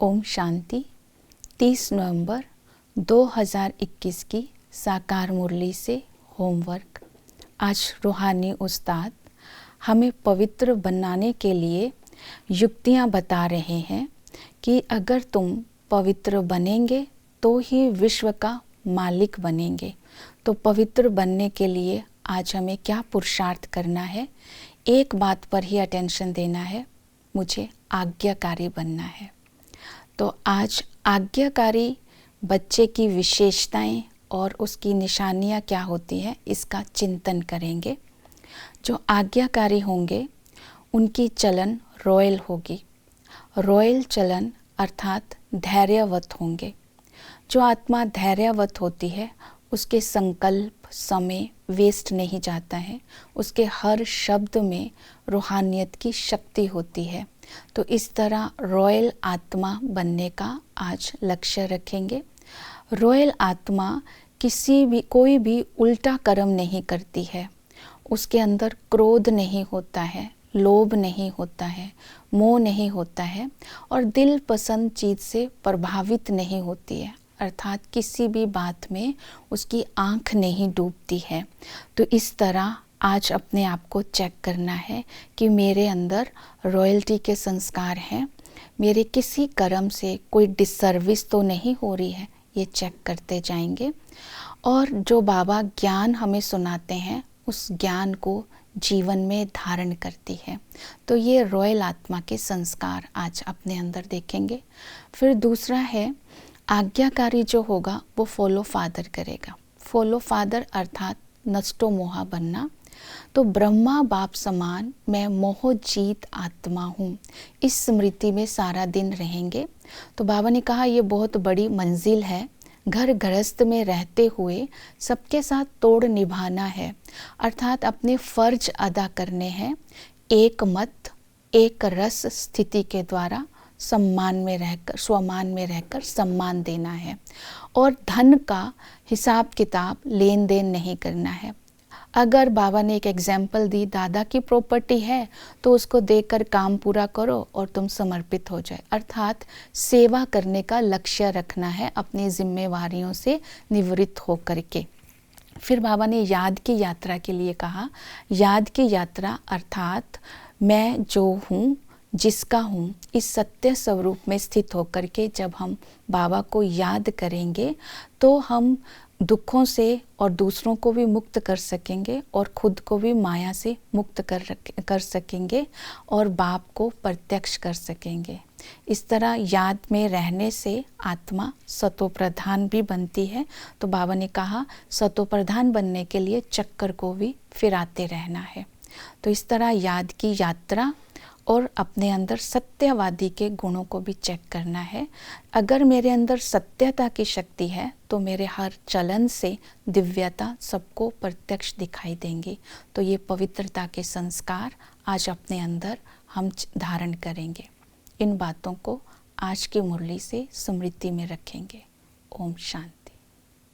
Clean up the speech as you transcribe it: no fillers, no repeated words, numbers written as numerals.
ओम शांति। 30 नवंबर 2021 की साकार मुरली से होमवर्क। आज रूहानी उस्ताद हमें पवित्र बनाने के लिए युक्तियाँ बता रहे हैं कि अगर तुम पवित्र बनेंगे तो ही विश्व का मालिक बनेंगे। तो पवित्र बनने के लिए आज हमें क्या पुरुषार्थ करना है? एक बात पर ही अटेंशन देना है, मुझे आज्ञाकारी बनना है। तो आज आज्ञाकारी बच्चे की विशेषताएं और उसकी निशानियां क्या होती हैं, इसका चिंतन करेंगे। जो आज्ञाकारी होंगे उनकी चलन रॉयल होगी। रॉयल चलन अर्थात धैर्यवत होंगे। जो आत्मा धैर्यवत होती है उसके संकल्प समय वेस्ट नहीं जाता है, उसके हर शब्द में रूहानियत की शक्ति होती है। तो इस तरह रॉयल आत्मा बनने का आज लक्ष्य रखेंगे। रॉयल आत्मा कोई भी उल्टा कर्म नहीं करती है। उसके अंदर क्रोध नहीं होता है, लोभ नहीं होता है, मोह नहीं होता है और दिल पसंद चीज़ से प्रभावित नहीं होती है, अर्थात किसी भी बात में उसकी आंख नहीं डूबती है। तो इस तरह आज अपने आप को चेक करना है कि मेरे अंदर रॉयल्टी के संस्कार हैं, मेरे किसी कर्म से कोई डिसर्विस तो नहीं हो रही है, ये चेक करते जाएंगे। और जो बाबा ज्ञान हमें सुनाते हैं उस ज्ञान को जीवन में धारण करती है। तो ये रॉयल आत्मा के संस्कार आज अपने अंदर देखेंगे। फिर दूसरा है, आज्ञाकारी जो होगा वो फॉलो फादर करेगा। फॉलो फादर अर्थात नष्टो मोहा बनना। तो ब्रह्मा बाप समान मैं मोह जीत आत्मा हूँ, इस स्मृति में सारा दिन रहेंगे। तो बाबा ने कहा ये बहुत बड़ी मंजिल है, घर गृहस्थ में रहते हुए सबके साथ तोड़ निभाना है, अर्थात अपने फर्ज अदा करने हैं। एक मत एक रस स्थिति के द्वारा सम्मान में रहकर, स्वमान में रहकर सम्मान देना है और धन का हिसाब किताब लेन देन नहीं करना है। अगर बाबा ने एक एग्जाम्पल दी, दादा की प्रॉपर्टी है तो उसको देकर काम पूरा करो और तुम समर्पित हो जाए, अर्थात सेवा करने का लक्ष्य रखना है अपनी जिम्मेवारियों से निवृत्त होकर के। फिर बाबा ने याद की यात्रा के लिए कहा। याद की यात्रा अर्थात मैं जो हूँ, जिसका हूँ, इस सत्य स्वरूप में स्थित होकर के जब हम बाबा को याद करेंगे तो हम दुखों से और दूसरों को भी मुक्त कर सकेंगे और खुद को भी माया से मुक्त कर सकेंगे और बाप को प्रत्यक्ष कर सकेंगे। इस तरह याद में रहने से आत्मा सतो प्रधान भी बनती है। तो बाबा ने कहा सतो प्रधान बनने के लिए चक्कर को भी फिराते रहना है। तो इस तरह याद की यात्रा और अपने अंदर सत्यवादी के गुणों को भी चेक करना है। अगर मेरे अंदर सत्यता की शक्ति है तो मेरे हर चलन से दिव्यता सबको प्रत्यक्ष दिखाई देंगी। तो ये पवित्रता के संस्कार आज अपने अंदर हम धारण करेंगे। इन बातों को आज की मुरली से स्मृति में रखेंगे। ओम शांति।